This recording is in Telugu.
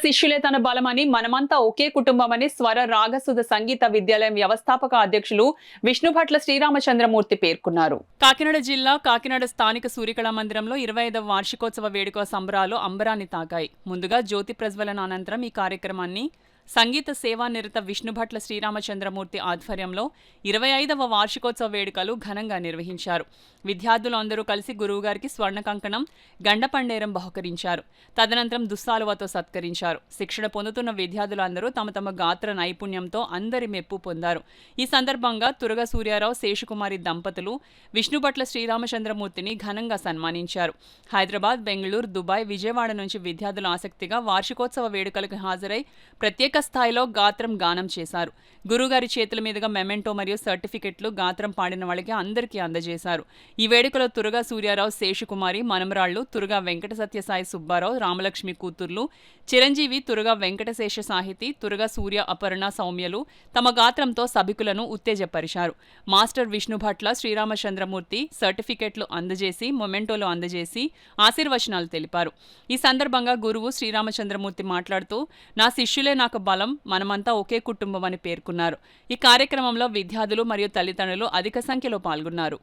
శిష్యులే తన బలమని, మనమంతా ఒకే కుటుంబమని స్వర రాగసుధ సంగీత విద్యాలయం వ్యవస్థాపక అధ్యక్షులు విష్ణుభట్ల శ్రీరామచంద్రమూర్తి పేర్కొన్నారు. కాకినాడ జిల్లా కాకినాడ స్థానిక సూర్యకళా మందిరంలో 25వ వార్షికోత్సవ వేడుక సంబరాలు అంబరాన్ని తాకాయి. ముందుగా జ్యోతి ప్రజ్వలన అనంతరం ఈ కార్యక్రమాన్ని సంగీత సేవానిరత విష్ణుభట్ల శ్రీరామచంద్రమూర్తి ఆధ్వర్యంలో 25వ వార్షికోత్సవ వేడుకలు ఘనంగా నిర్వహించారు. విద్యార్థులు అందరూ కలిసి గురువుగారికి స్వర్ణ కంకణం, గండపండేరం బహుకరించారు. తదనంతరం దుస్సాలువతో సత్కరించారు. శిక్షణ పొందుతున్న విద్యార్థులందరూ తమ తమ గాత్ర నైపుణ్యంతో అందరి మెప్పు పొందారు. ఈ సందర్భంగా తురగ సూర్యారావు, శేషకుమారి దంపతులు విష్ణుభట్ల శ్రీరామచంద్రమూర్తిని ఘనంగా సన్మానించారు. హైదరాబాద్, బెంగళూరు, దుబాయ్, విజయవాడ నుంచి విద్యార్థులు ఆసక్తిగా వార్షికోత్సవ వేడుకలకు హాజరై ప్రత్యేక స్థాయిలో గాత్రం గానం చేశారు. గురుగారి చేతుల మీదుగా మెమెంటో మరియు సర్టిఫికెట్లు గాత్రం పాడిన వాళ్ళకి అందరికీ అందజేశారు. ఈ వేడుకలో తురగా సూర్యారావు, శేషకుమారి మనమరాళ్లు, తురగా వెంకట సత్యసాయి సుబ్బారావు, రామలక్ష్మి కూతుర్లు, చిరంజీవి, తురగా వెంకటశేష సాహితి, తురగా సూర్య, అపర్ణ, సౌమ్యలు తమ గాత్రంతో సభికులను ఉత్తేజపరిచారు. మాస్టర్ విష్ణుభట్ల శ్రీరామచంద్రమూర్తి సర్టిఫికెట్లు అందజేసి, మొమెంటోలు అందజేసి ఆశీర్వచనాలు తెలిపారు. ఈ సందర్భంగా గురువు శ్రీరామచంద్రమూర్తి మాట్లాడుతూ, నా శిష్యులే నాకు బలం, మనమంతా ఒకే కుటుంబం అని పేర్కొన్నారు. ఈ కార్యక్రమంలో విద్యార్థులు మరియు తల్లిదండ్రులు అధిక సంఖ్యలో పాల్గొన్నారు.